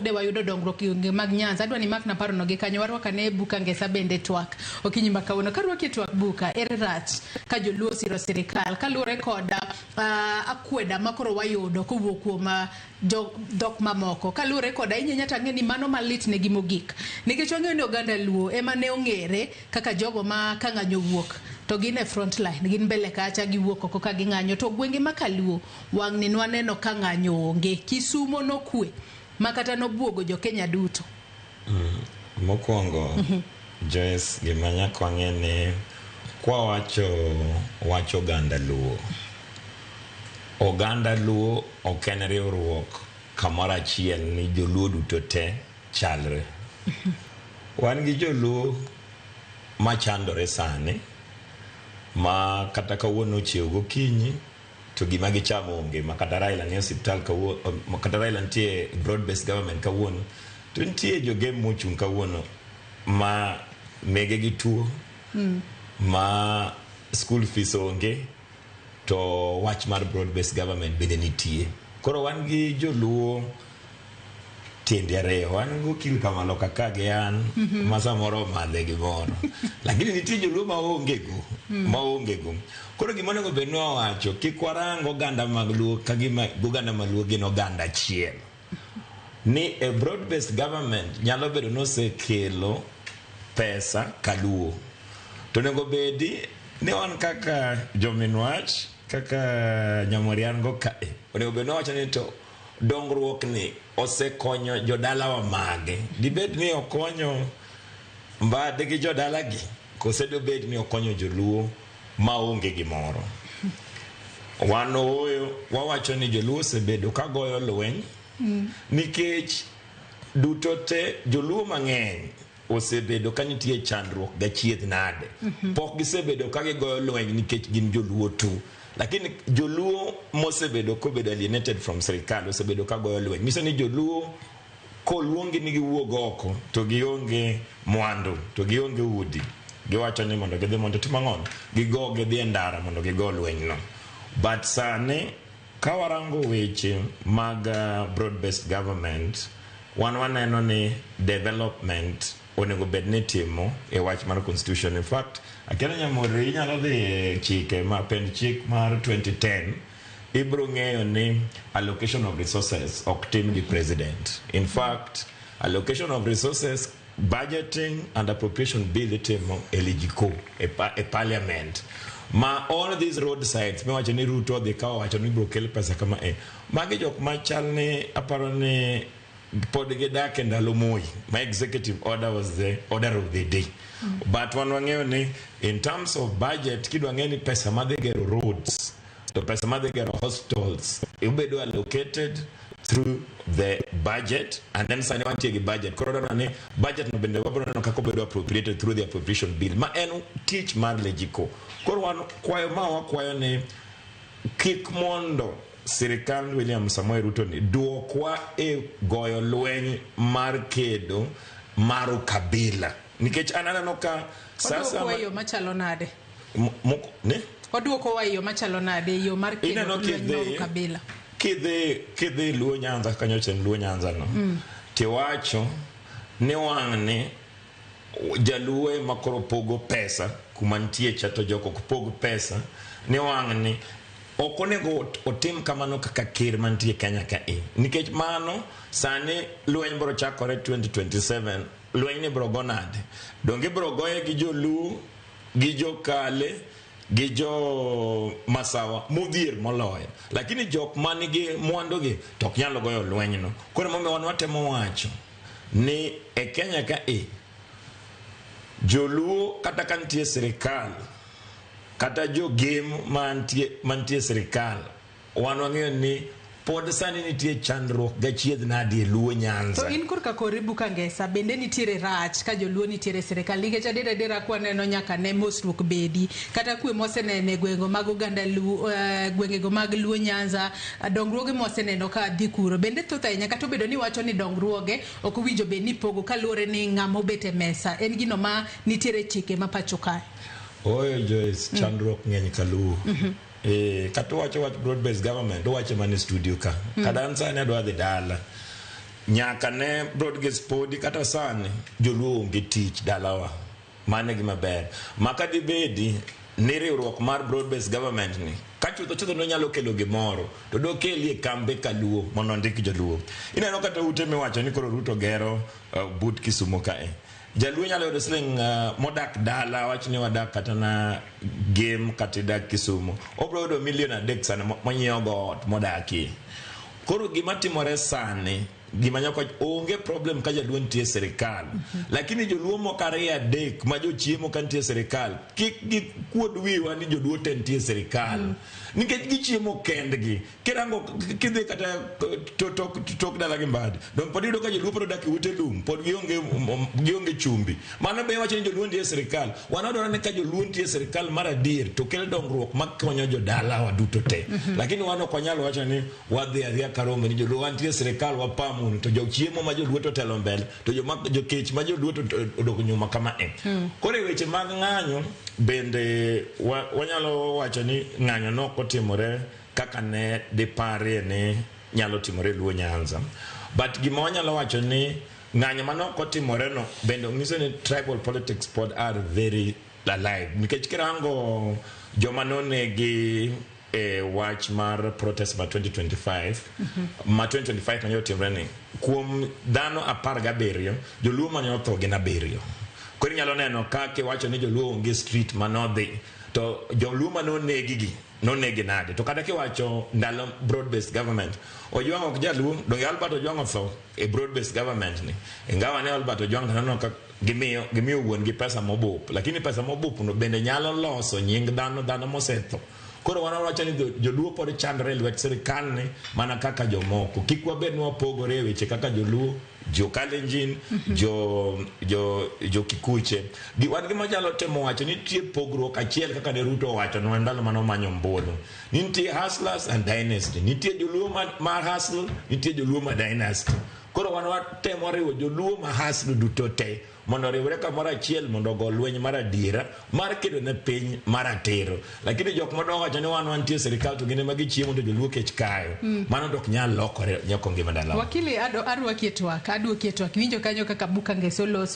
de wayudo dongruok yonge mag Nyanza. Adwa ni mak na paro no gi kanyo warwaka ne buka ngesa bende twak okinyi makawuono karwaki twak buka ere rach ka joluo siro sirikal kaluwore koda akweda makoro wayudo kowuok kuom dhok mamoko kaluwore koda inyanya tang'e ni mano malit ne gimogik nikech wang'eyo ni oganda luo ema ne ong'ere kaka jogo ma ka ng'anyo wuok to gin e front line gin mbele kacha giwuok oko ka ging'anyo to gwenge makaluo wang' ni nwaneno ka ng'anyo onge Kisumo nokwe makata nobuogo jo Kenya duto. Mokwongo Joyce gimanya kwang'e ni kwa wacho oganda luo ok en riwruok kamoro achiel ni joluo duto te chalre. Wan gi joluo machandore sani ma kata kawuono chiew gokinyi to gima gichamo onge makata Raila ni hospital kawuono makata Raila nitie broad based government kawuono to nitie jogem mochung' kawuono ma mege gi tuo ma school fees onge to wach mar broad based government bende nitie. Koro wan gi joluo tiende ariyo, wan go kil kamalo kaka gi an masa moro madhe gimoro lakini nitie joluo maonge go koro gimonego bed ni wawacho kik warango oganda mag luo ka gima oganda mag luo gin oganda achiel ni a broad based government nyalo bedo nosekelo pesa kaluo to nego bedi ne wan kaka jominwach kaka nyamorian go kae onego bed ni wacho ni to dongruok ni osekonyo jodala wa mage dibed ni okonyo mbade gi jodala gi kosedo bed ni okonyo joluo maonge gimoro. Wanoyo wawacho ni joluo sebedo kagoyo lweny nikech duto te joluo mang'eny osebedo ka nitie chandruok gachiedh nade pok gisebedo ka gigoyo lweny nikech gin joluo tu lakini joluo mosebedo kobedo alienated from sirikal osebedo ka goyo lweny nyiso ni joluo koluongi ni giwuog oko to gionge mwandu to gionge udi giwacho ni mondo gidhi mondo timang'on gidhi e ndara mondo gigo lweny no but sani ka warango weche mag broad based government waneno ni development onego bed ni timo e wach mar constitution. In fact akena nyamori nyalo dhi chike ma pen chik mar 2010 ibro ng'eyo ni allocation of resources ok tim gi president. In fact allocation of resources budgeting and appropriation bill itimo eligiko e parliament ma all these roadsides me wacho ni Ruto dhi kawo wacho ni bro kel pesa kama magi jok machal ni aparo ni pod gidak e ndalo Moi. My executive order was the order of the day but wanwang'eyo ni in terms of budget kidwa ng'e ni pesa madhi gero roads to pesa madhi gero hospitals ibedo allocated through the budget and then sani wantie gi budget koro ni budget no bende wabro neno kako bedo appropriated through the appropriation bill ma en teach mar lejiko. Koro wan kwayo ni kik mondo sirikal William Samoei Ruto ni duokwa e goyo lweny mar kedo mar ukabila nikech anano ka sasa oduoko machalo nade ne oduoko wayo machalo nade yo mar kedo mar ukabila kidhi Luo Nyanza kanyochen Luo Nyanza no tiwacho ni wang'ni jaluo makoro pogo pesa kumantie chato joko kupogo pesa ni wang'ni okonego otim kamano kaka kir mantie Kenya ka nikech mano sani lweny bro chakore 2027 lweny ni bro gonade donge bro goye gi joluo gi jokale gi jo masawa modhier moloyo lakini jok manigi mwandu gi to ok nyalo goyo lweny no. Koro mondo wan watemo wacho ni e Kenya ka joluo kata kantie sirikal kata jo game mantie sirikal wanwang'eyo ni pod sani nitie chandruok gachiedh nadi e Luo Nyanza. To in korka koribu ka ngesa bende nitiere rach ka joluo nitiere sirikal nikech adera kwaneno nyaka ne mosruok bedi kata kwe mosenene gwengo mag oganda Luo gwengego mag Luo Nyanza dongruoge moseneno ka dhi kuro bende thoth ahinya kata obedo ni wacho ni dongruoge ok winjo bed ni pogo kaluwore ni ng'amo bet e mesa en gino ma nitiere chike ma pacho kae. Oyo Joyce chandruok ng'eny kaluo kata wacho broad based government wacho mani studio ka kada ansani adwa dhi dala nyaka ne Broadgate podi kata sani joluo onge tich dalawa mane gima ber maka dibedi ni riwruok mar broad-based government ni ka chutho no nyalo kelo gimoro to do kelie kambe kaluo mondo ndik joluo ineno kata ute miwacho ni koro Ruto gero but Kisumo kae jaluo nyalo yudo siling modak dala wach ni wadak kata na game kata dak Kisumo obro yudo milion 3 sana monyiewo got modaki koro gima timore sani gima nyako onge problem ka jaluo nitie serikal lakini joluo mokare adek ma jochiemo kantie serikal kik gikuod wiwa ni joluo tentie serikal nikech gichiemo kendgi kirango kidhi kata tok dala gi mbadi don pod yudo ka joluo pod dak ute lum pod gionge chumbi mano be wacho ni joluo nitie serikal wanadwaro ni ka joluo nitie serikal mar adier to kel dongruok makonyo jodala wa duto te lakini wano kwanyalo wacho ni wadhi adhia karombe ni joluo nitie serikal wapamu to jochiemo ma joluo to telo mbele to jokech ma joluo to odok nyuma kama kore weche mag ng'anyo bende wanyalo wacho ni ng'anyo no kotimore kaka ne dipare ne nyalo timore Luo Nyanza but gima wanyalo wacho ni ng'anyo manoko timore no bende ngiso ni tribal politics pod are very alive nikech kirango joma nonegi watch mar protest ma 2025 ma 2025 manyo timre ni kuom dhano 17 joluo manyo tho gin 7 koro nyalo neno kake wacho ni joluo onge street manodhi to joluo manonegi nade to kada kiwacho ndalo broad-based government Ojwang ok jaluo do Albert Ojwang tho e broad-based government ni ingawa ne Albert Ojwang nano ka gimiyo wuon gi pesa mobup lakini pesa mobup no bende nyalo loso nying dhano mosetho koro wanawacho ni joluo pod chandre lwet sirikal ni mana kaka jomoko kik wabed ni wapogore weche kaka joluo jo Kalenjin jo Kikuche wan gima nyalo temo wacho ni nitie pogruok achiel kaka ne Ruto wacho no ndalo mano manyo mbolo nitie hustlers and dynasty nitie joluo mar hustle nitie joluo ma dynasty koro wan watemo riwo joluo ma hustle duto te mondo riwre kamoro achiel mondo go lweny mar adiera mar kedo ne piny mar atero lakini jok modongo wacho ni wan nitie serikal to gine magi chiemo to joluo kech kayo mano dok nyal lokore nyako ngima dala wakili adwa kietwak winjo kanyo kaka Buka Ngeso